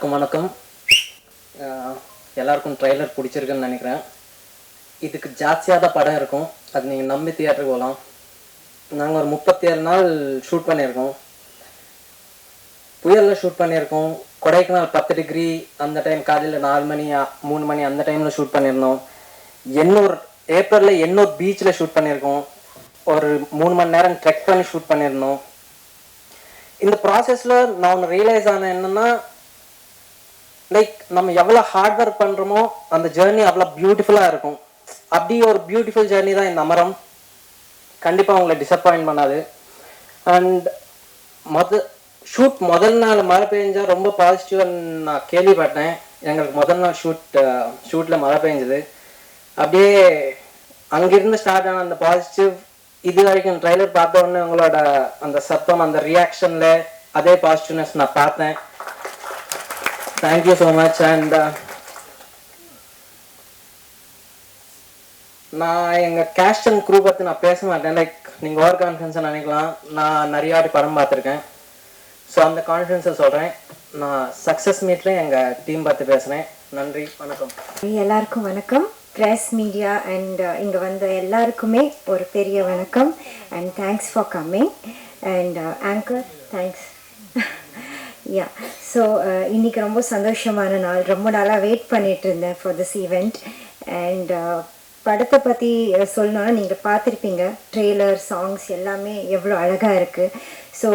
எல்லாருக்கும் வணக்கம். எல்லாருக்கும் ட்ரெய்லர் பிடிச்சிருக்குன்னு நினைக்கிறேன். இதுக்கு ஜாஸ்தியாக தான் படம் இருக்கும், அது நீங்கள் நம்பி தியேட்டருக்கு போகலாம். நாங்கள் ஒரு 37 நாள் ஷூட் பண்ணியிருக்கோம். புயலில் ஷூட் பண்ணியிருக்கோம். கொடைக்கானல் 10 டிகிரி அந்த டைம், காலையில் 4 மணி 3 மணி அந்த டைமில் ஷூட் பண்ணியிருந்தோம். ஏப்ரலில் எண்ணூர் பீச்சில் ஷூட் பண்ணியிருக்கோம். ஒரு 3 மணி நேரம் ட்ரெக் பண்ணி ஷூட் பண்ணியிருந்தோம். இந்த ப்ராசஸில் நான் ஒன்று ரியலைஸ் ஆனேன் என்னென்னா, லைக் நம்ம எவ்வளோ ஹார்ட் ஒர்க் பண்ணுறோமோ அந்த ஜேர்னி அவ்வளோ பியூட்டிஃபுல்லாக இருக்கும். அப்படி ஒரு பியூட்டிஃபுல் ஜேர்னி தான் இந்த அமரம். கண்டிப்பாக உங்களை டிசப்பாயின்ட் பண்ணாது. அண்ட் ஷூட் முதல் நாள் மழை பெஞ்சால் ரொம்ப பாசிட்டிவாக நான் கேள்விப்பட்டேன். எங்களுக்கு முதல் நாள் ஷூட்டில் மழை பெஞ்சது. அப்படியே அங்கிருந்து ஸ்டார்ட் ஆன அந்த பாசிட்டிவ் இது வரைக்கும் ட்ரைலர் பார்த்த உடனே உங்களோட அந்த சத்தம், அந்த ரியாக்ஷனில் அதே பாசிட்டிவ்னஸ் நான் பார்த்தேன். Thank you so much. அண்ட் நான் எங்கள் கேஸ்ட் அண்ட் க்ரூ பற்றி நான் பேச மாட்டேன். லைக் நீங்கள் ஓவர் கான்ஃபிடன்ஸாக நினைக்கலாம். நான் நிறைய வாட்டி படம் பார்த்துருக்கேன். ஸோ அந்த கான்ஃபிடன்ஸை சொல்கிறேன். நான் சக்ஸஸ் மீட்டில் எங்கள் டீம் பார்த்து பேசுகிறேன். நன்றி, வணக்கம். எல்லாருக்கும் வணக்கம். ப்ரெஸ் மீடியா அண்ட் இங்கே வந்த எல்லாருக்குமே ஒரு பெரிய வணக்கம். And thanks for coming. And anchor thanks. Yeah, so இன்றைக்கி ரொம்ப சந்தோஷமான நாள். ரொம்ப நாளாக வெயிட் பண்ணிகிட்டு இருந்தேன் ஃபார் திஸ் ஈவெண்ட். அண்ட் படத்தை பற்றி சொல்லணுன்னா நீங்கள் பார்த்துருப்பீங்க. ட்ரெய்லர், சாங்ஸ் எல்லாமே எவ்வளோ அழகாக இருக்குது. ஸோ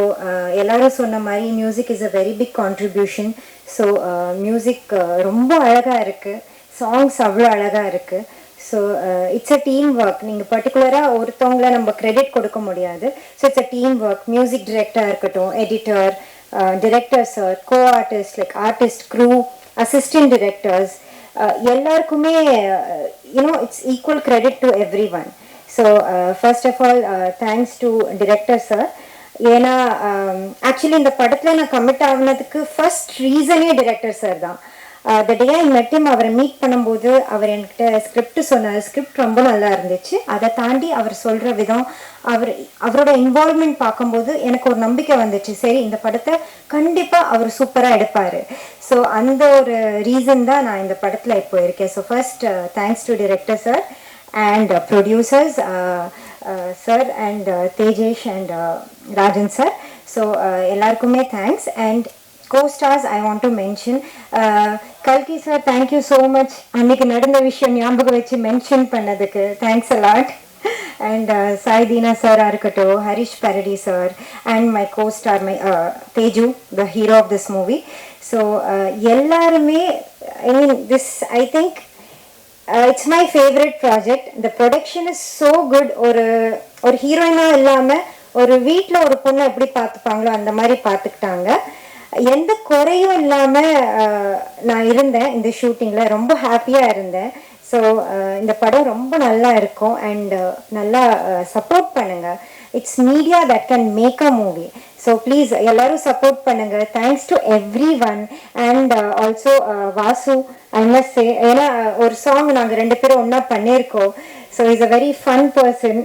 எல்லோரும் சொன்ன மாதிரி music is a very big contribution. So music ரொம்ப அழகாக இருக்குது, சாங்ஸ் அவ்வளோ அழகாக இருக்குது. So it's a team work. நீங்கள் பர்டிகுலராக ஒருத்தவங்கள நம்ம கிரெடிட் கொடுக்க முடியாது. So it's a team work. Music டிரெக்டராக இருக்கட்டும், editor, director sir, co artist, like artist, crew, assistant directors, எல்லாருக்குமே it's equal credit to everyone. So first of all thanks to director sir. ஏன்னா actually இந்த படத்தில் நான் commit ஆகுனதுக்கு first ரீசனே director sir தான். த டே ஐ மெட் ஹிம், அவரை மீட் பண்ணும்போது அவர் என்கிட்ட ஸ்கிரிப்ட் சொன்னார். ஸ்கிரிப்ட் ரொம்ப நல்லா இருந்துச்சு. அதை தாண்டி அவர் சொல்கிற விதம், அவரோட இன்வால்வ்மெண்ட் பார்க்கும்போது எனக்கு ஒரு நம்பிக்கை வந்துச்சு, சரி இந்த படத்தை கண்டிப்பாக அவர் சூப்பராக எடுப்பார். ஸோ அந்த ஒரு ரீசன் தான் நான் இந்த படத்தில் இப்போ இருக்கேன். So first thanks to director sir and producers sir and Tejesh and Rajan sir. So எல்லாருக்குமே thanks. And co-stars I want to mention Kalki sir, thank you so much. அன்னைக்கு நடந்த விஷயம் ஞாபகம் வச்சு மென்ஷன் பண்ணதுக்கு thanks a lot. And Saidina sir இருக்கட்டும், Harish Paradi sir and my co-star my Teju, the hero of this movie. So எல்லாருமே I mean this I think it's my favorite project. The production is so good. ஒரு ஹீரோயினா இல்லாமல் ஒரு வீட்டில் ஒரு பொண்ணை எப்படி பார்த்துப்பாங்களோ அந்த மாதிரி பார்த்துக்கிட்டாங்க. எந்த குறையும் இல்லாமல் நான் இருந்தேன் இந்த ஷூட்டிங்கில். ரொம்ப ஹாப்பியாக இருந்தேன். ஸோ இந்த படம் ரொம்ப நல்லா இருக்கும். அண்ட் நல்லா சப்போர்ட் பண்ணுங்கள். It's media that can make a movie. So please எல்லோரும் சப்போர்ட் பண்ணுங்கள். Thanks to everyone. And also Vasu, I must say, ஏன்னா ஒரு சாங் நாங்கள் 2 பேரும் ஒன்றா பண்ணியிருக்கோம். So is a very fun person.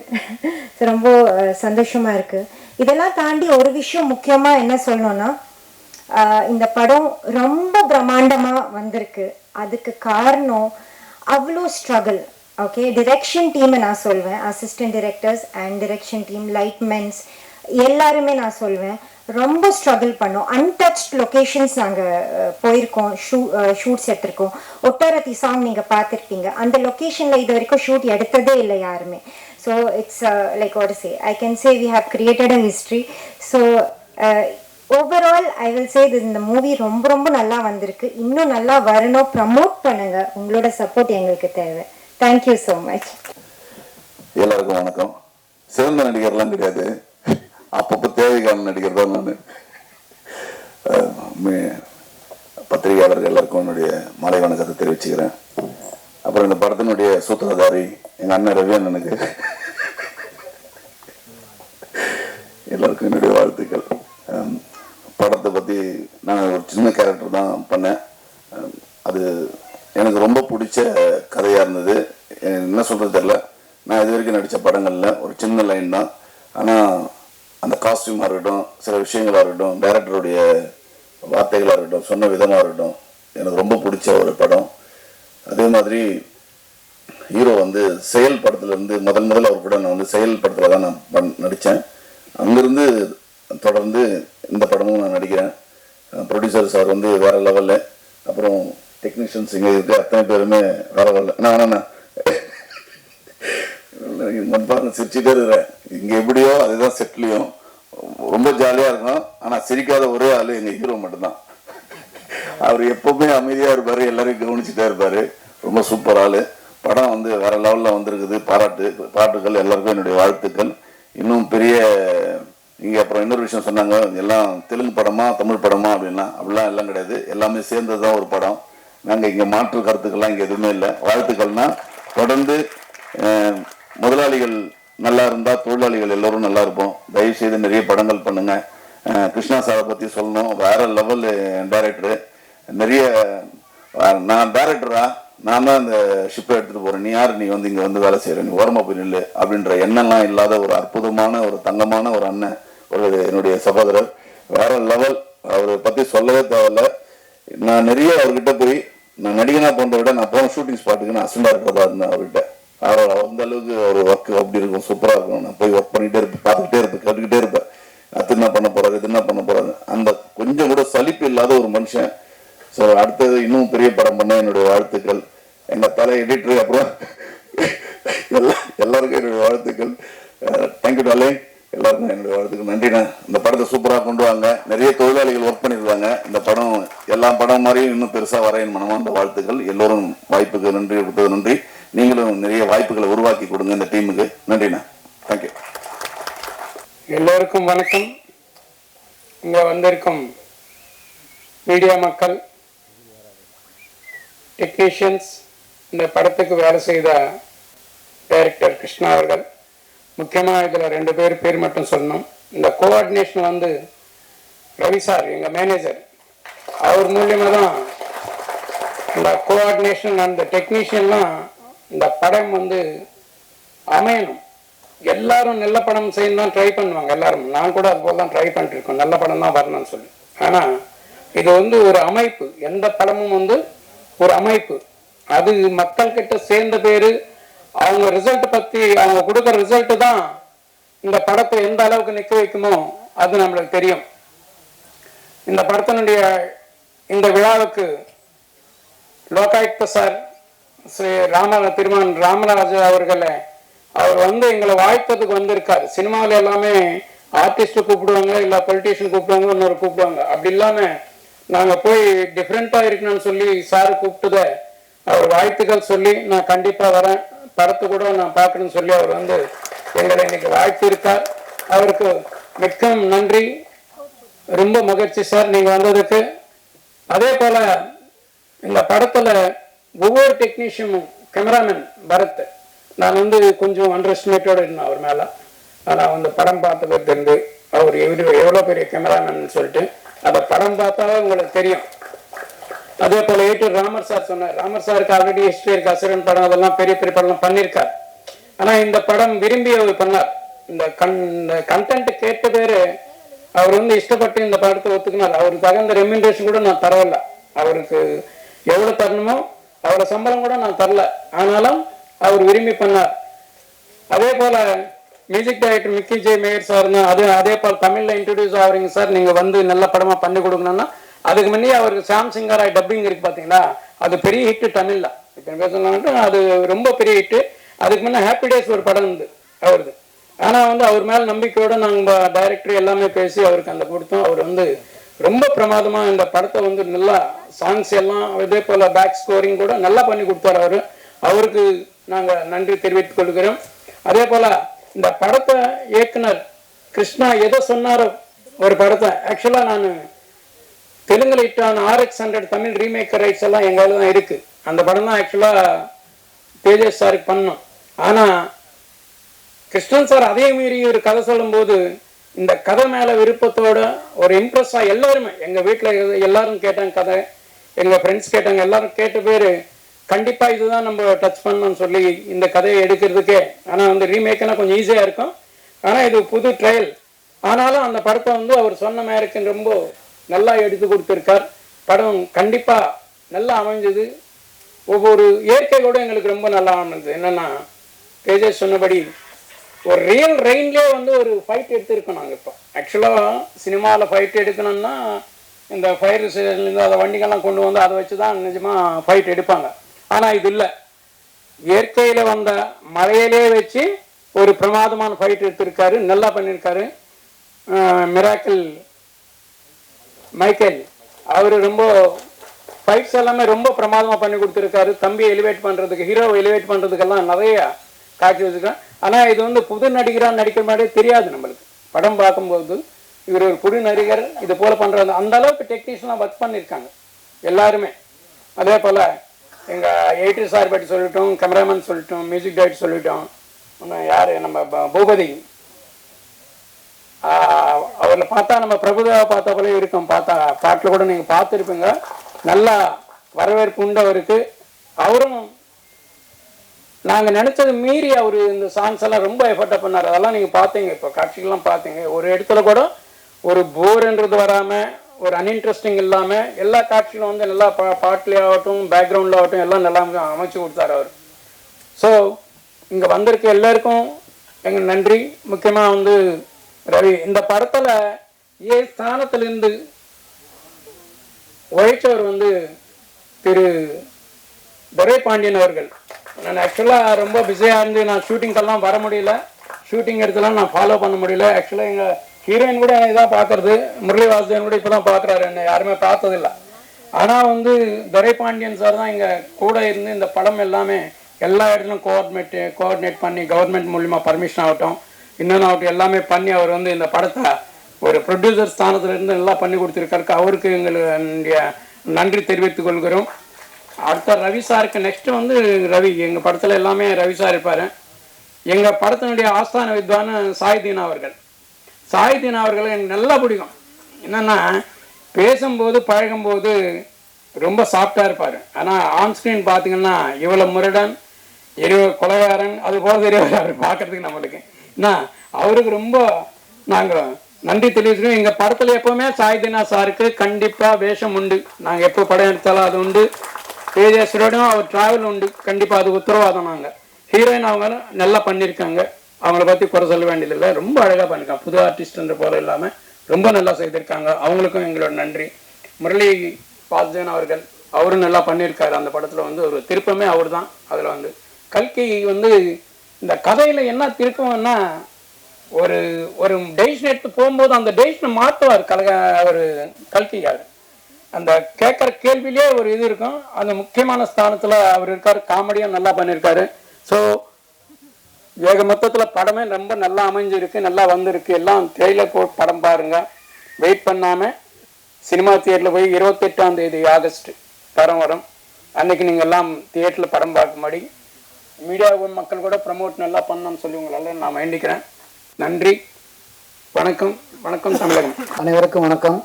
So ரொம்ப சந்தோஷமாக இருக்குது. இதெல்லாம் தாண்டி ஒரு விஷயம் முக்கியமாக என்ன சொல்லணும்னா, இந்த படம் ரொம்ப பிரம்மாண்டமாக வந்திருக்கு. அதுக்கு காரணம் அவ்வளோ ஸ்ட்ரகிள். ஓகே, டிரெக்ஷன் டீமை நான் சொல்வேன், assistant directors and direction team, lightmens எல்லாருமே நான் சொல்வேன் ரொம்ப ஸ்ட்ரகிள் பண்ணோம். அன்டச்ட் லொக்கேஷன்ஸ் நாங்கள் போயிருக்கோம், ஷூட்ஸ் எடுத்திருக்கோம். ஒட்டாரத்தி சாங் நீங்கள் பார்த்துருப்பீங்க. அந்த லொக்கேஷனில் இது வரைக்கும் ஷூட் எடுத்ததே இல்லை யாருமே. So it's like what to say, I can say we have created a history. So overall I will say இந்த மூவி ரொம்ப ரொம்ப நல்லா வந்திருக்கு. இன்னும் நல்லா வரணும். ப்ரமோட் பண்ணுங்க. உங்களோட சப்போர்ட் எங்களுக்கு தேவை. Thank you so much. எல்லாருக்கும் வணக்கம். சிறந்த நடிகர்லாம் கிடையாது, அப்பப்போ தேவைக்கான நடிகர் தான் நான். பத்திரிகையாளர்கள் எல்லாருக்கும் என்னுடைய மாலை வணக்கத்தை தெரிவிச்சுக்கிறேன். அப்புறம் இந்த படத்தினுடைய சூத்திரதாரி எங்கள் அண்ணன் ரவி அண்ணனுக்கு எல்லாருக்கும் என்னுடைய வாழ்த்துக்கள். படத்தை பற்றி நான் ஒரு சின்ன கேரக்டர் தான் பண்ணேன். அது எனக்கு ரொம்ப பிடிச்ச கதையாக இருந்தது. என்ன சொல்கிறது தெரியல. நான் இது வரைக்கும் நடித்த படங்களில் ஒரு சின்ன லைன் தான். ஆனால் அந்த காஸ்டியூமாக இருக்கட்டும், சில விஷயங்களாக இருக்கட்டும், டைரக்டருடைய வார்த்தைகளாக இருக்கட்டும், சொன்ன விதமாக இருக்கட்டும், எனக்கு ரொம்ப பிடிச்ச ஒரு படம். அதே மாதிரி ஹீரோ வந்து செயல் படத்துலேருந்து முதல்ல அவர் கூட நான் வந்து செயல் படத்தில் தான் நான் நடித்தேன். அங்கேருந்து தொடர்ந்து இந்த படமும் நான் நடிக்கிறேன். ப்ரொடியூசர் சார் வந்து வேறு லெவலில், அப்புறம் டெக்னீஷியன்ஸ் இங்கே இருக்க அத்தனை பேருமே வேறு லெவலில். நான் சிரிச்சுட்டே இருக்கிறேன். இங்கே எப்படியோ அதுதான் செட்லேயும் ரொம்ப ஜாலியாக இருக்கும். ஆனால் சிரிக்காத ஒரே ஆள் எங்கள் ஹீரோ மட்டும்தான். அவர் எப்பவுமே அமைதியாக இருப்பார், எல்லாரையும் கவனிச்சுட்டே இருப்பார். ரொம்ப சூப்பர் ஆள். படம் வந்து வேற லெவலில் வந்திருக்குது. பாராட்டுகள் எல்லாருக்கும் என்னுடைய வாழ்த்துக்கள். இன்னும் பெரிய இங்கே அப்புறம் இன்னொரு விஷயம் சொன்னாங்க, எல்லாம் தெலுங்கு படமா தமிழ் படமா அப்படின்னா, அப்படிலாம் எல்லாம் கிடையாது. எல்லாமே சேர்ந்தது தான் ஒரு படம். நாங்கள் இங்கே மாற்று கருத்துக்கள்லாம் இங்கே எதுவுமே இல்லை. வாழ்த்துக்கள்னா தொடர்ந்து முதலாளிகள் நல்லா இருந்தால் தொழிலாளிகள் எல்லோரும் நல்லா இருப்போம். தயவு செய்து நிறைய படங்கள் பண்ணுங்க. கிருஷ்ணா சாரை பற்றி சொல்லணும், வேற லெவல் டைரக்டரு. நிறைய நான் டைரக்டரா, நான் தான் இந்த ஷிப்பை எடுத்துகிட்டு போகிறேன், நீ யார், நீ வந்து இங்கே வந்து வேலை செய்கிற, நீ ஓரமாக போய் நில்லு அப்படின்ற எண்ணம்லாம் இல்லாத ஒரு அற்புதமான ஒரு தங்கமான ஒரு அண்ணன், ஒரு என்னுடைய சகோதரர், வேற லெவல். அவரை பற்றி சொல்லவே தேவையில்ல. நான் நிறைய அவர்கிட்ட போய், நான் நடிகனாக போன்றதை விட நான் போன ஷூட்டிங் ஸ்பாட்டுக்கு நான் அசண்டாக இருக்கிறதா இருந்தேன் அவர்கிட்ட. அவர் அந்த அளவுக்கு ஒரு ஒர்க் அப்படி இருக்கும், சூப்பராக இருக்கும். நான் போய் ஒர்க் பண்ணிகிட்டே இருப்பேன், பார்த்துக்கிட்டே இருப்பேன், கேட்டுக்கிட்டே இருப்பேன். அது என்ன பண்ண போகிறாரு, இது என்ன பண்ண போகிறாரு, அந்த கொஞ்சம் கூட சலிப்பு இல்லாத ஒரு மனுஷன். ஸோ அடுத்தது இன்னும் பெரிய படம் பண்ண என்னுடைய வாழ்த்துக்கள். எங்கள் தலை எடிட்டரு, அப்புறம் எல்லாருக்கும் என்னுடைய வாழ்த்துக்கள். தேங்க்யூ டார்லிங், எல்லாருக்கும் என்னுடைய வாழ்த்துக்கள். நன்றிண்ணா. இந்த படத்தை சூப்பராக கொண்டு வாங்க. நிறைய தொழிலாளிகள் ஒர்க் பண்ணியிருக்காங்க. இந்த படம் எல்லா படம் மாதிரியும் இன்னும் பெருசாக வர என் மனமார்ந்த வாழ்த்துக்கள். எல்லோரும் வாய்ப்புக்கு நன்றி கொடுத்தது நன்றி. நீங்களும் நிறைய வாய்ப்புகளை உருவாக்கி கொடுங்க இந்த டீமுக்கு. நன்றிண்ணா. தேங்க்யூ. எல்லோருக்கும் வணக்கம். இங்கே வந்திருக்கும் மீடியா மக்கள், டெக்னீஷியன்ஸ், இந்த படத்துக்கு வேலை செய்த டைரக்டர் கிருஷ்ணா அவர்கள், முக்கியமாக இதில் 2 பேர் மட்டும் சொல்லணும். இந்த கோஆர்டினேஷன் வந்து ரவி சார், எங்கள் மேனேஜர், அவர் மூலியமாக தான் இந்த கோஆர்டினேஷன் அந்த டெக்னீஷியன்லாம் இந்த படம் வந்து அமையணும். எல்லாரும் நல்ல படம் செய்யணும் தான் ட்ரை பண்ணுவாங்க எல்லாரும். நான் கூட அது போல் தான் ட்ரை பண்ணிட்டு இருக்கோம், நல்ல படம் தான் வரணும்னு சொல்லி. ஆனால் இது வந்து ஒரு அமைப்பு. எந்த படமும் வந்து ஒரு அமைப்பு. அது மக்கள்கிட்ட சேர்ந்த பேர், அவங்க ரிசல்ட் பற்றி அவங்க கொடுக்குற ரிசல்ட்டு தான் இந்த படத்தை எந்த அளவுக்கு நிற்க வைக்குமோ அது நம்மளுக்கு தெரியும். இந்த படத்தினுடைய இந்த விழாவுக்கு லோகாயுக்த சார் ஸ்ரீ திருமன் ராமராஜ அவர்களை, அவர் வந்து எங்களை வாழ்த்ததுக்கு வந்திருக்காரு. சினிமாவில் எல்லாமே ஆர்டிஸ்ட்டு கூப்பிடுவாங்க, இல்லை பொலிட்டீஷியன் கூப்பிடுவாங்க, இன்னொரு கூப்பிடுவாங்க. அப்படி இல்லாமல் நாங்கள் போய் டிஃப்ரெண்ட்டாக இருக்கணும்னு சொல்லி சார் கூப்பிட்டுத அவர் வாழ்த்துக்கள் சொல்லி, நான் கண்டிப்பாக வரேன், படத்தை கூட நான் பார்க்கணும்னு சொல்லி அவர் வந்து எங்களை இன்னைக்கு வாழ்த்து இருக்கார். அவருக்கு மிக்க நன்றி. ரொம்ப மகிழ்ச்சி சார் நீங்கள் வந்ததுக்கு. அதே போல் இந்த படத்தில் ஒவ்வொரு டெக்னீஷியனும், கேமராமேன் பரத், நான் வந்து கொஞ்சம் அண்டர் எஸ்டிமேட்டோடு இருந்தேன் அவர் மேலே. ஆனால் அந்த படம் பார்த்தது தெரிந்து அவர் எவ்வளோ பெரிய கேமராமேன் சொல்லிட்டு அதை படம் பார்த்தாலே உங்களுக்கு தெரியும். அதே போல் ஏட்டூர் ராமர் சார் சொன்னார். ராமர் சாருக்கு ஆல்ரெடி ஹிஸ்டரி இருக்கு, அசுரன் படம், அதெல்லாம் பெரிய பெரிய படம் பண்ணியிருக்கார். ஆனால் இந்த படம் விரும்பி அவர் பண்ணார். இந்த கண்டென்ட் கேட்ட பேர் அவர் வந்து இஷ்டப்பட்டு இந்த படத்தை ஒத்துக்கினார். அவருக்கு தகுந்த ரெம்யூனரேஷன் கூட நான் தரவில்லை. அவருக்கு எவ்வளோ தரணுமோ அவ்வளோ சம்பளம் கூட நான் தரல. ஆனாலும் அவர் விரும்பி பண்ணார். அதே போல் music director Mickey J Meyer சார்னா அதே போல் தமிழில் இன்ட்ரடியூஸ் ஆகுறீங்க சார், நீங்கள் வந்து நல்ல படமாக பண்ணி கொடுக்கணும்னா, அதுக்கு முன்னே அவருக்கு சாம் சிங்கராய் டப்பிங் இருக்கு பார்த்தீங்களா, அது பெரிய ஹிட்டு தமிழில். இப்போ பேசணும்னா அது ரொம்ப பெரிய ஹிட்டு. அதுக்கு முன்னே ஹாப்பி டேஸ் ஒரு படம் இருந்து அவருக்கு. ஆனால் வந்து அவர் மேலே நம்பிக்கையோடு நாங்கள் டைரக்டர் எல்லாமே பேசி அவருக்கு அந்த கொடுத்தோம். அவர் வந்து ரொம்ப பிரமாதமாக இந்த படத்தை வந்து நல்லா சாங்ஸ் எல்லாம் இதே போல் பேக் ஸ்கோரிங் கூட நல்லா பண்ணி கொடுத்தார் அவர். அவருக்கு நாங்கள் நன்றி தெரிவித்துக் கொள்கிறோம். அதே போல் இந்த படத்தை இயக்குனர் கிருஷ்ணா எதை சொன்னாரோ ஒரு படத்தை, ஆக்சுவலாக நான் தெலுங்குல ஹிட்டான RX100 தமிழ் ரீமேக்கர் ரைட்ஸ் எல்லாம் எங்கால தான் இருக்குது. அந்த படம் தான் ஆக்சுவலாக தேஜேஷ் சாருக்கு பண்ணோம். ஆனால் கிருஷ்ணன் சார் அதே மீறி ஒரு கதை சொல்லும்போது இந்த கதை மேலே விருப்பத்தோட ஒரு இம்ப்ரெஸ்ஸாக எல்லாருமே, எங்கள் வீட்டில் எல்லாரும் கேட்டாங்க கதை, எங்கள் ஃப்ரெண்ட்ஸ் கேட்டாங்க, எல்லாரும் கேட்ட பேர் கண்டிப்பாக இதுதான் நம்ம டச் பண்ணணும்னு சொல்லி இந்த கதையை எடுக்கிறதுக்கே. ஆனால் வந்து ரீமேக்குன்னா கொஞ்சம் ஈஸியாக இருக்கும். ஆனால் இது புது ட்ரையல். ஆனாலும் அந்த படத்தை வந்து அவர் சொன்ன மேருக்கு ரொம்ப நல்லா எடுத்து கொடுத்துருக்கார். படம் கண்டிப்பாக நல்லா அமைஞ்சது. ஒவ்வொரு இயற்கை கூட எங்களுக்கு ரொம்ப நல்லா அமைஞ்சது. என்னென்னா தேஜஸ் சொன்னபடி ஒரு ரியல் ரெயின்லேயே வந்து ஒரு ஃபைட் எடுத்துருக்கோம். நாங்கள் இப்போ ஆக்சுவலாக சினிமாவில் ஃபைட் எடுக்கணும்னா இந்த ஃபயர் ஸ்டேஷன்லேருந்து அதை வண்டிகள்லாம் கொண்டு வந்து அதை வச்சு தான் நிஜமாக ஃபைட் எடுப்பாங்க. ஆனால் இது இல்லை, இயற்கையில் வந்த மழையிலே வச்சு ஒரு பிரமாதமான ஃபைட் எடுத்திருக்காரு, நல்லா பண்ணியிருக்காரு. மிராக்கிள் மைக்கேல் அவர் ரொம்ப ஃபைட்ஸ் எல்லாமே ரொம்ப பிரமாதமாக பண்ணி கொடுத்துருக்காரு. தம்பியை எலிவேட் பண்ணுறதுக்கு, ஹீரோவை எலிவேட் பண்ணுறதுக்கெல்லாம் நிறைய காட்சி வச்சுருக்கேன். ஆனால் இது வந்து புது நடிகராக நடிக்கிற மாதிரியே தெரியாது நம்மளுக்கு. படம் பார்க்கும்போது இவர் ஒரு புது நடிகர் இது போல் பண்ணுறது, அந்த அளவுக்கு டெக்னீஷியனாக ஒர்க் பண்ணியிருக்காங்க எல்லாருமே. அதே போல் எங்கள் எயிட்டி சார் பற்றி சொல்லிட்டோம், கேமராமேன் சொல்லிட்டோம், மியூசிக் டைரக்டர் சொல்லிட்டோம். இன்னும் யார் நம்ம பூபதி, அவரில் பார்த்தா நம்ம பிரபுதேவா பார்த்தா போல இருக்கும். பார்த்தா பாட்டில் கூட நீங்கள் பார்த்துருப்பீங்க. நல்லா வரவேற்பு உண்டு அவருக்கு. அவரும் நாங்கள் நினச்சது மீறி அவர் இந்த சாங்ஸ் எல்லாம் ரொம்ப எஃபர்ட்டாக பண்ணார். அதெல்லாம் நீங்கள் பார்த்தீங்க, இப்போ காட்சிகள்லாம் பார்த்தீங்க. ஒரு இடத்துல கூட ஒரு போர்ன்றது வராமல், ஒரு அன்இன்ட்ரெஸ்டிங் இல்லாமல் எல்லா காட்சிகளும் வந்து நல்லா பாட்டிலே ஆகட்டும், பேக்ரவுண்டில் ஆகட்டும் எல்லாம் நல்லா அமைச்சு கொடுத்தார் அவர். ஸோ இங்கே வந்திருக்க எல்லாருக்கும் எங்கள் நன்றி. முக்கியமாக வந்து ரவி, இந்த படத்தில் ஸ்தானத்திலிருந்து உழைச்சவர் வந்து திரு துரைபாண்டியன் அவர்கள். நான் ஆக்சுவலாக ரொம்ப பிஸியாக இருந்து நான் ஷூட்டிங்கெல்லாம் வர முடியல, ஷூட்டிங் இடத்துலாம் நான் ஃபாலோ பண்ண முடியல. ஆக்சுவலாக எங்கள் ஹீரோயின் கூட இதான் பார்க்குறது, முரளி வாசுதேவன் கூட இப்போ தான் பார்க்குறாரு, என்ன யாருமே பார்த்ததில்லை. ஆனால் வந்து துரைபாண்டியன் சார் தான் இங்கே கூட இருந்து இந்த படம் எல்லாமே எல்லா இடத்துலையும் கோஆர்டினேட் பண்ணி கவர்மெண்ட் மூலிமா பர்மிஷன் ஆகட்டும், இன்னொன்று ஆகட்டும் எல்லாமே பண்ணி அவர் வந்து இந்த படத்தை ஒரு ப்ரொடியூசர் ஸ்தானத்திலிருந்து நல்லா பண்ணி கொடுத்துருக்காருக்கு. அவருக்கு எங்களுடைய நன்றி தெரிவித்துக் கொள்கிறோம். அடுத்த ரவி சாருக்கு நெக்ஸ்ட்டு வந்து ரவி, எங்கள் படத்தில் எல்லாமே ரவி சார் இருப்பார். எங்கள் படத்தினுடைய ஆஸ்தான வித்வான் சாய்தீனா அவர்கள். சாய்தீனா அவர்கள் எனக்கு நல்லா பிடிக்கும். என்னென்னா பேசும்போது பழகும்போது ரொம்ப சாஃப்டாக இருப்பார். ஆனால் ஆன்ஸ்க்ரீன் பார்த்தீங்கன்னா இவ்வளோ முரடன், கொலைகாரன் அது போல தெரியாது அவர் பார்க்குறதுக்கு நம்மளுக்கு. ஏன்னா அவருக்கு ரொம்ப நாங்கள் நன்றி தெரிவிச்சுக்கோம். எங்கள் படத்தில் எப்போவுமே சாய்தீனா சாருக்கு கண்டிப்பாக வேஷம் உண்டு. நாங்கள் எப்போ படம் எடுத்தாலும் அது உண்டு. தேஜஸ்வரோடும் அவர் ட்ராவல் உண்டு, கண்டிப்பாக அது உத்தரவாதம். நாங்கள் ஹீரோயின் அவங்க நல்லா பண்ணியிருக்காங்க, அவங்கள பற்றி குறை சொல்ல வேண்டியதில்லை. ரொம்ப அழகாக பண்ணியிருக்காங்க, புது ஆர்டிஸ்ட்ன்ற போல இல்லாமல் ரொம்ப நல்லா செய்திருக்காங்க. அவங்களுக்கும் எங்களோட நன்றி. முரளி வாசுதேவன் அவர்கள், அவரும் நல்லா பண்ணியிருக்காரு. அந்த படத்தில் வந்து ஒரு திருப்பமே அவர் தான். அதில் வந்து கல்கி வந்து இந்த கதையில் என்ன திருப்பம்னா, ஒரு ஒரு டெசிஷன் எடுத்து போகும்போது அந்த டெசிஷனை மாற்றுவார் ஒரு கல்கியார். அந்த கேட்குற கேள்வியிலே ஒரு இது இருக்கும். அந்த முக்கியமான ஸ்தானத்தில் அவர் இருக்கார். காமெடியும் நல்லா பண்ணியிருக்காரு. ஸோ ஏக மொத்தத்தில் படமே ரொம்ப நல்லா அமைஞ்சிருக்கு, நல்லா வந்திருக்கு. எல்லாம் ட்ரெயிலர் போட்டு படம் பாருங்கள். வெயிட் பண்ணாமல் சினிமா தியேட்டரில் போய் 28ஆம் தேதி ஆகஸ்ட் படம் வரும். அன்றைக்கி நீங்கள் எல்லாம் தியேட்டரில் படம் பார்க்கும்படி மீடியா மக்கள் கூட ப்ரமோட் நல்லா பண்ணணும்னு சொல்லி உங்களெல்லாம் நான் வேண்டிக்கிறேன். நன்றி, வணக்கம். வணக்கம் தமிழகம். அனைவருக்கும் வணக்கம்.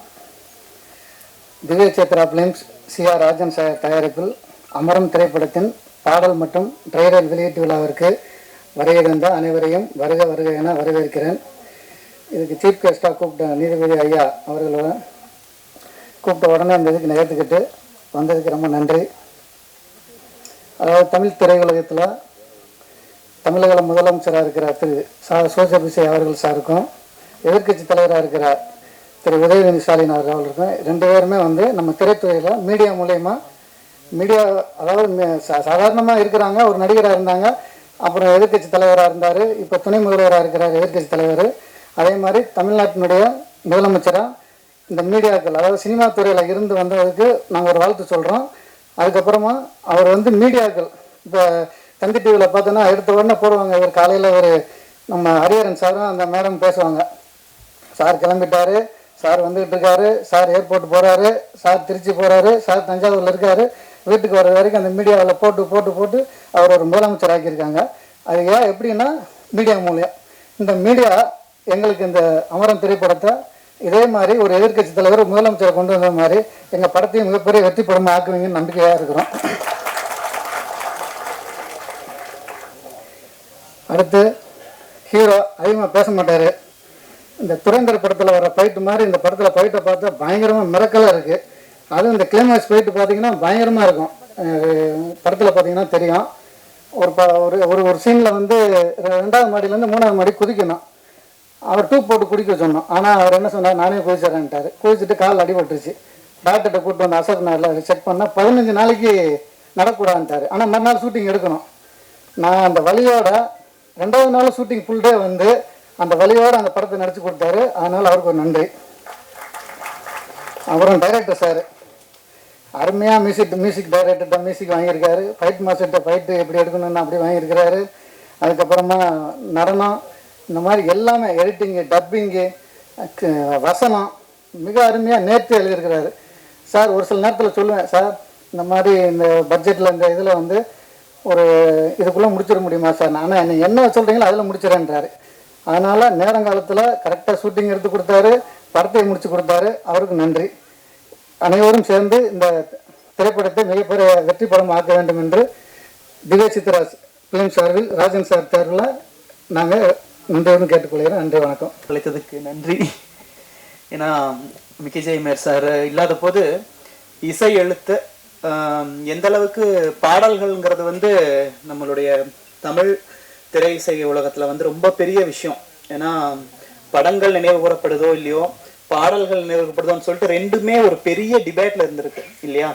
திவ்ய சேத்ரா பிலிம்ஸ் சிஆர் ராஜன் சார் தயாரிப்பில் அமரம் திரைப்படத்தின் பாடல் மற்றும் ட்ரெய்லர் வெளியீட்டு விழாவிற்கு வரையிருந்த அனைவரையும் வருக வருக என வரவேற்கிறேன். இதுக்கு சீஃப் கெஸ்டாக கூப்பிட்ட நீதிபதி ஐயா அவர்களை கூப்பிட்ட உடனே இந்த இதுக்கு நிகழ்த்துக்கிட்டு வந்ததுக்கு ரொம்ப நன்றி. அதாவது தமிழ் திரையுலகத்தில் தமிழக முதலமைச்சராக இருக்கிற திரு சோசியபிசை அவர்கள் சாருக்கும், எதிர்க்கட்சி தலைவராக இருக்கிற திரு உதயநிதி ஸ்டாலின் அவர்களுக்கும், ரெண்டு பேருமே வந்து நம்ம திரைத்துறையில் மீடியா மூலயமா அதாவது சாதாரணமாக இருக்கிறாங்க. ஒரு நடிகராக இருந்தாங்க, அப்புறம் எதிர்க்கட்சி தலைவராக இருந்தார், இப்போ துணை முதல்வராக இருக்கிறார் எதிர்க்கட்சி தலைவர். அதே மாதிரி தமிழ்நாட்டினுடைய முதலமைச்சராக இந்த மீடியாக்கள், அதாவது சினிமா துறையில் இருந்து வந்ததுக்கு நாங்கள் ஒரு வாழ்த்து சொல்கிறோம். அதுக்கப்புறமா அவர் வந்து மீடியாக்கள், இப்போ தந்தி டிவியில் பார்த்தோன்னா எடுத்த உடனே போடுவாங்க. இவர் காலையில் ஒரு நம்ம ஹரிஹரன் சாரும் அந்த மேடம் பேசுவாங்க, சார் கிளம்பிட்டாரு, சார் வந்துகிட்டு இருக்காரு, சார் ஏர்போர்ட் போகிறாரு, சார் திருச்சி போகிறாரு, சார் தஞ்சாவூரில் இருக்காரு, வீட்டுக்கு வர்றது வரைக்கும் அந்த மீடியாவில் போட்டு போட்டு போட்டு அவர் ஒரு முதலமைச்சர் ஆக்கியிருக்காங்க. அது ஏன் எப்படின்னா மீடியா மூலியம். இந்த மீடியா எங்களுக்கு இந்த அமரம் திரைப்படத்தை இதே மாதிரி ஒரு எதிர்க்கட்சி தலைவர் முதலமைச்சரை கொண்டு வந்த மாதிரி எங்கள் படத்தையும் மிகப்பெரிய வெற்றி படமாக ஆக்குவீங்கன்னு நம்பிக்கையாக இருக்கிறோம். அடுத்து ஹீரோ அதிகமாக பேச மாட்டார், இந்த துரைந்தர் படத்தில் வர ஃபைட்டு மாதிரி இந்த படத்தில் ஃபைட்டை பார்த்தா பயங்கரமாக மிரக்கலாக இருக்குது. அதுவும் இந்த கிளைமாக்ஸ் ஃபைட்டு பார்த்தீங்கன்னா பயங்கரமாக இருக்கும். படத்தில் பார்த்தீங்கன்னா தெரியும். ஒரு சீனில் வந்து 2வது மாடியிலேருந்து 3வது மாடி குதிக்கணும். அவர் டூப் போட்டு குடிக்க சொன்னோம். ஆனால் அவர் என்ன சொன்னார், நானே குதிச்சிடறேன்ட்டார். குதிச்சுட்டு கால் அடிபட்டுருச்சு. டாக்டர்கிட்ட கூப்பிட்டு வந்து அசர்னால செக் பண்ணால் 15 நாளைக்கு நடக்கூடாதுன்ட்டார். ஆனால் மறுநாள் ஷூட்டிங் எடுக்கணும். நான் அந்த வழியோட 2வது நாள் ஷூட்டிங் ஃபுல் டே வந்து அந்த வழியோடு அந்த படத்தை நடிச்சு கொடுத்தாரு. அதனால் அவருக்கு ஒரு நன்றி. அப்புறம் டைரக்டர் சார் அருமையாக மியூசிக் டைரக்டர்கிட்ட மியூசிக் வாங்கியிருக்காரு. ஃபைட் மாஸ்டர்கிட்ட ஃபைட்டு எப்படி எடுக்கணும்னு அப்படி வாங்கியிருக்கிறாரு. அதுக்கப்புறமா நடனம், இந்த மாதிரி எல்லாமே எடிட்டிங்கு, டப்பிங்கு, வசனம் மிக அருமையாக நேர்த்தி எழுதியிருக்கிறாரு. சார் ஒரு சில நேரத்தில் சொல்லுவேன், சார் இந்த மாதிரி இந்த பட்ஜெட்டில் இந்த இதில் வந்து ஒரு இதுக்குள்ளே முடிச்சிட முடியுமா சார்? ஆனால் என்ன சொல்கிறீங்களோ அதில் முடிச்சிடறேன்றாரு. அதனால் நேரங்காலத்தில் கரெக்டாக ஷூட்டிங் எடுத்து கொடுத்தாரு, படத்தை முடித்து கொடுத்தாரு. அவருக்கு நன்றி. அனைவரும் சேர்ந்து இந்த திரைப்படத்தை மிகப்பெரிய வெற்றி படம் ஆக்க வேண்டும் என்று திவ்ய சித்ரா பிலிம் சார்பில் ராஜன் சார் தேர்வில் நாங்கள் நன்றியோடு கேட்டுக்கொள்கிறேன். நன்றி, வணக்கம். அழைத்ததுக்கு நன்றி. ஏன்னா மிக்கி மேயர் சார் இல்லாத போது இசை எழுத்து எந்த அளவுக்கு பாடல்கள்ங்கிறது வந்து நம்மளுடைய தமிழ் திரை இசை உலகத்தில் வந்து ரொம்ப பெரிய விஷயம். ஏன்னா படங்கள் நினைவு கூறப்படுதோ இல்லையோ, பாடல்கள் நினைவு கூறப்படுதோன்னு சொல்லிட்டு ரெண்டுமே ஒரு பெரிய டிபேட்ல இருந்திருக்கு இல்லையா.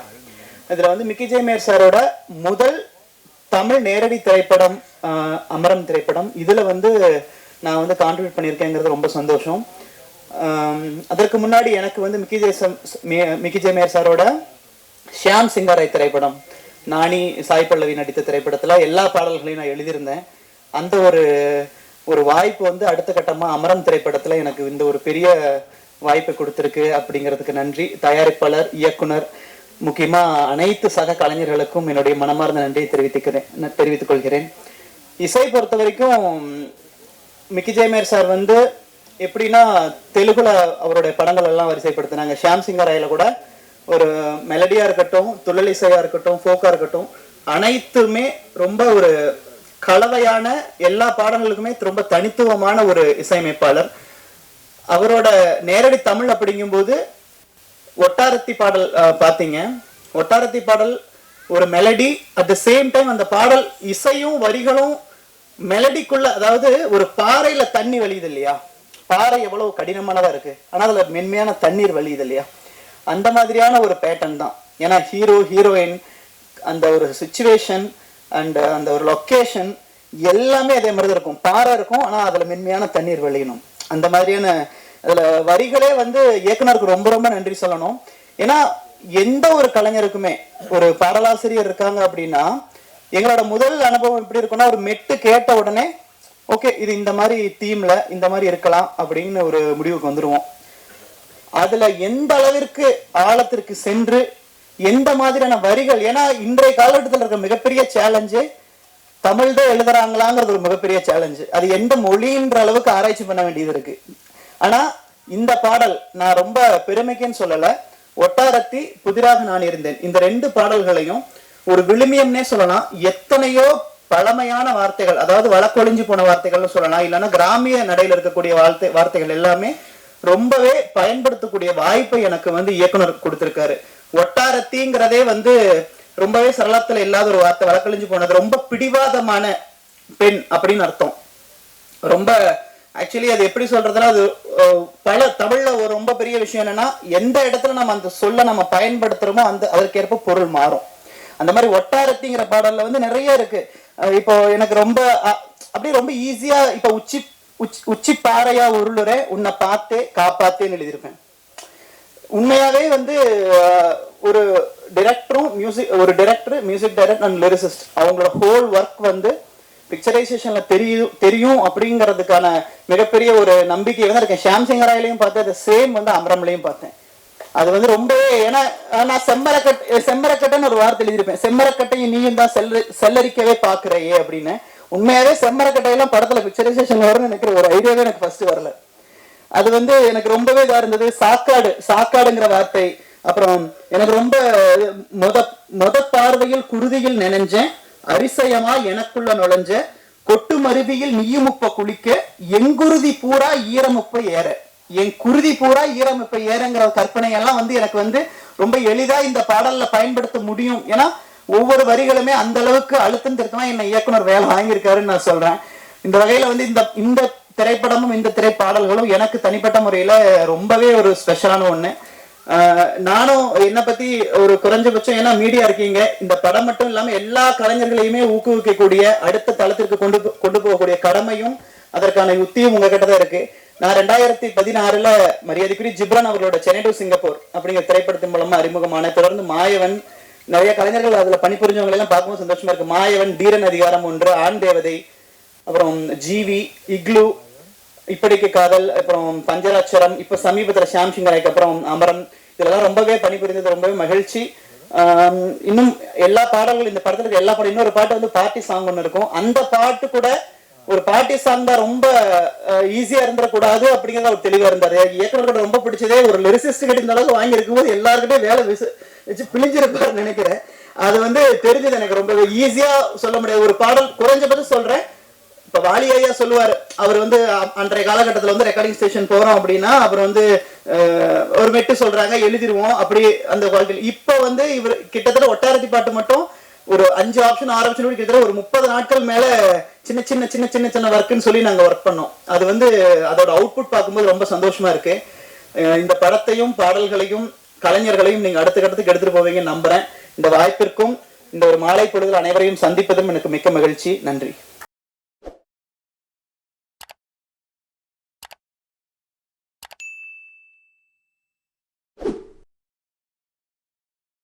இதில் வந்து மிக்கி மேயர் சாரோட முதல் தமிழ் நேரடி திரைப்படம் அமரம் திரைப்படம், இதில் வந்து நான் வந்து கான்ட்ரிபியூட் பண்ணியிருக்கேங்கிறது ரொம்ப சந்தோஷம். அதற்கு முன்னாடி எனக்கு வந்து மிக்கி மேயர் சாரோட ஷியாம் சிங்காராய் திரைப்படம், நானி சாய் பல்லவி நடித்த திரைப்படத்துல எல்லா பாடல்களையும் நான் எழுதியிருந்தேன். அந்த ஒரு வாய்ப்பு வந்து அடுத்த கட்டமா அமரம் திரைப்படத்துல எனக்கு இந்த ஒரு பெரிய வாய்ப்பு கொடுத்துருக்கு. அப்படிங்கிறதுக்கு நன்றி. தயாரிப்பாளர், இயக்குனர், முக்கியமா அனைத்து சக கலைஞர்களுக்கும் என்னுடைய மனமார்ந்த நன்றியை தெரிவித்துக் கொள்கிறேன். இசை பொறுத்த வரைக்கும் மிக்கி மேயர் சார் வந்து எப்படின்னா தெலுங்குல அவருடைய படங்கள் எல்லாம் வரிசைப்படுத்தினாங்க. ஷியாம் சிங்காராயில கூட ஒரு மெலடியா இருக்கட்டும், துள்ளல் இசையா இருக்கட்டும், ஃபோக்கா இருக்கட்டும், அனைத்துமே ரொம்ப ஒரு கலவையான, எல்லா பாடல்களுக்குமே ரொம்ப தனித்துவமான ஒரு இசையமைப்பாளர். அவரோட நேரடி தமிழ் அப்படிங்கும்போது ஒட்டாரத்தி பாடல் பார்த்தீங்க. ஒட்டாரத்தி பாடல் ஒரு melody, at the same time அந்த பாடல் இசையும் வரிகளும் மெலடிக்குள்ள, அதாவது ஒரு பாறையில தண்ணி வலியுது இல்லையா, பாறை எவ்வளவு கடினமானதா இருக்கு, ஆனா அதுல மென்மையான தண்ணீர் வலியுது இல்லையா, அந்த மாதிரியான ஒரு பேட்டர்ன் தான். ஏன்னா ஹீரோ ஹீரோயின், அந்த ஒரு சிச்சுவேஷன் அண்ட் அந்த ஒரு லொக்கேஷன் எல்லாமே அதே மாதிரி தான் இருக்கும். பாறை இருக்கும், ஆனா அதுல மென்மையான தண்ணீர் வலியணும். அந்த மாதிரியான அதுல வரிகளே வந்து இயக்குனருக்கு ரொம்ப ரொம்ப நன்றி சொல்லணும். ஏன்னா எந்த ஒரு கலைஞருக்குமே ஒரு பாடலாசிரியர் இருக்காங்க அப்படின்னா, எங்களோட முதல் அனுபவம் எப்படி இருக்குன்னா, ஒரு மெட்டு கேட்ட உடனே ஓகே இது இந்த மாதிரி தீம்ல இந்த மாதிரி இருக்கலாம் அப்படின்னு ஒரு முடிவுக்கு வந்துருவோம். அதுல எந்த அளவிற்கு ஆழத்திற்கு சென்று எந்த மாதிரியான வரிகள், ஏன்னா இன்றைய காலகட்டத்தில் இருக்க மிகப்பெரிய சேலஞ்சு தமிழ் தான் எழுதுறாங்களாங்கிறது ஒரு மிகப்பெரிய சேலஞ்சு. அது எந்த மொழின்ற அளவுக்கு ஆராய்ச்சி பண்ண வேண்டியது இருக்கு. ஆனா இந்த பாடல் நான் ரொம்ப பெருமைக்குன்னு சொல்லல, ஒட்டாரத்தி, புதிராக நான் இருந்தேன், இந்த 2 பாடல்களையும் ஒரு விழுமியம்னே சொல்லலாம். எத்தனையோ பழமையான வார்த்தைகள், அதாவது வழக்கொழிஞ்சு போன வார்த்தைகள்னு சொல்லலாம், இல்லைன்னா கிராமிய நடையில் இருக்கக்கூடிய வார்த்தைகள் எல்லாமே ரொம்பவே பயன்படுத்தக்கூடிய வாய்ப்பை எனக்கு வந்து இயக்குனர் கொடுத்திருக்காரு. ஒட்டாரத்திங்கிறதே வந்து ரொம்பவே சரளத்துல இல்லாத ஒரு வார்த்தை, வழக்கொழிஞ்சு போனது, ரொம்ப பிடிவாதமான பெண் அப்படின்னு அர்த்தம். ரொம்ப ஆக்சுவலி அது எப்படி சொல்றதுன்னா, அது பல தமிழ்ல ஒரு ரொம்ப பெரிய விஷயம் என்னன்னா, எந்த இடத்துல நம்ம அந்த சொல்ல நம்ம பயன்படுத்துறோமோ அதற்கேற்ப பொருள் மாறும். அந்த மாதிரி ஒட்டாரத்திங்கிற பாடல்ல வந்து நிறைய இருக்கு. இப்போ எனக்கு ரொம்ப அப்படியே ரொம்ப ஈஸியா, இப்ப உச்சி பாறையா உருளுற உன்னை பார்த்தே காப்பாத்தேன்னு எழுதியிருப்பேன். உண்மையாவே வந்து ஒரு director, music director and lyricist, அவங்களோட ஹோல் ஒர்க் வந்து பிக்சரைசேஷன்ல தெரியும் அப்படிங்கிறதுக்கான மிகப்பெரிய ஒரு நம்பிக்கை தான் இருக்கேன். ஷியாம் சிங்கராயிலையும் பார்த்தேன், அது சேம் வந்து அமரம்லையும் பார்த்தேன். அது வந்து ரொம்பவே, ஏன்னா நான் செம்மரக்கட்டைன்னு ஒரு வார்த்தை எழுதியிருப்பேன். செம்மரக்கட்டையும் நீயும் தான் செல்லரிக்கவே பாக்குறையே அப்படின்னு. உண்மையாவே செம்மரக்கட்டையெல்லாம் படத்துல பிக்சரைசேஷன் வரும்னு நினைக்கிற ஒரு ஐடியாவே எனக்கு ஃபர்ஸ்ட் வரல. அது வந்து எனக்கு ரொம்பவே இதா இருந்தது. சாக்காடுங்கிற வார்த்தை. அப்புறம் எனக்கு ரொம்ப மொத பார்வையில் குருதியில் நினைஞ்சேன், அரிசயமா எனக்குள்ள நுழைஞ்ச கொட்டு மருவியில் நீயுமுப்ப குளிக்க எங்குருதி பூரா ஈரமுப்ப ஏற. என் குருதி பூரா ஈரமுப்ப ஏறங்கிற கற்பனையெல்லாம் வந்து எனக்கு வந்து ரொம்ப எளிதா இந்த பாடல்ல பயன்படுத்த முடியும். ஏன்னா ஒவ்வொரு வரிகளுமே அந்த அளவுக்கு அழுத்தம் திருத்தமா என்ன இயக்குனர் வேலை வாங்கியிருக்காருன்னு நான் சொல்றேன். இந்த வகையில வந்து இந்த திரைப்படமும் இந்த திரைப்பாடல்களும் எனக்கு தனிப்பட்ட முறையில ரொம்பவே ஒரு ஸ்பெஷலான ஒண்ணு. நானும் என்னை பத்தி ஒரு குறைஞ்சபட்சம், ஏன்னா மீடியா இருக்கீங்க, இந்த படம் மட்டும் இல்லாம எல்லா கலைஞர்களையுமே ஊக்குவிக்கக்கூடிய அடுத்த தளத்திற்கு கொண்டு போகக்கூடிய கடமையும் அதற்கான யுக்தியும் உங்ககிட்ட தான் இருக்கு. நான் 2016 மரியாதைக்குரிய ஜிப்ரான் அவர்களோட சென்னை டு சிங்கப்பூர் அப்படிங்கிற திரைப்படத்தின் மூலமா அறிமுகமான, தொடர்ந்து மாயவன், நிறைய கலைஞர்கள் அதுல பணிபுரிஞ்சவங்க எல்லாம் பார்க்கும்போது சந்தோஷமா இருக்கு. மாயவன், தீரன் அதிகாரம் 1, ஆண் தேவதை, அப்புறம் ஜிவி, இக்லு, இப்படிக்கு காதல், அப்புறம் பஞ்சராட்சரம், இப்ப சமீபத்துல ஷாம் சிங்கராய்க்கு அப்புறம் அமரம், இதெல்லாம் ரொம்பவே பணிபுரிந்தது ரொம்பவே மகிழ்ச்சி. இன்னும் எல்லா பாடல்களும் இந்த படத்துல எல்லா பாடம், இன்னொரு பாட்டு வந்து பார்ட்டி சாங் ஒன்று இருக்கும். அந்த பாட்டு கூட ஒரு பார்ட்டி சாங் தான், ரொம்ப ஈஸியா இருந்துடக்கூடாது அப்படிங்கிறத அவர் தெளிவா இருந்தாரு. இயக்குநர்கிட்ட ரொம்ப பிடிச்சதே ஒரு லிரிசிஸ்ட் கிட்ட இந்த அளவுக்கு வாங்கி இருக்கும்போது எல்லாருக்கிட்டே வேலை வச்சு பிழிஞ்சிருப்பாருன்னு நினைக்கிறேன். அது வந்து தெரிஞ்சது எனக்கு ரொம்ப ஈஸியா சொல்ல முடியாது. ஒரு பாடல் குறைஞ்சபட்சம் சொல்றேன், இப்ப வாலி ஐயா சொல்லுவாரு, அவர் வந்து அன்றைய காலகட்டத்தில் வந்து ரெக்கார்டிங் ஸ்டேஷன் போறோம் அப்படின்னா அப்புறம் வந்து ஒரு மெட்டு சொல்றாங்க, எழுதிருவோம் அப்படி அந்த குவாலிட்டி. இப்ப வந்து இவர் கிட்டத்தட்ட ஒட்டாரத்தி பாட்டு மட்டும் ஒரு 5 ஆப்ஷன் 6 ஆப்ஷன் கிட்டத்தட்ட ஒரு 30 நாட்கள் மேல சின்ன சின்ன சின்ன சின்ன சின்ன ஒர்க்குன்னு சொல்லி நாங்க ஒர்க் பண்ணோம். அது வந்து அதோட அவுட்புட் பார்க்கும்போது ரொம்ப சந்தோஷமா இருக்கு. இந்த படத்தையும் பாடல்களையும் கலைஞர்களையும் நீங்க அடுத்த கட்டத்துக்கு எடுத்துட்டு போவீங்கன்னு நம்புறேன். இந்த வாய்ப்பிற்கும் இந்த ஒரு மாலை பொழுதில் அனைவரையும் சந்திப்பதும் எனக்கு மிக்க மகிழ்ச்சி. நன்றி.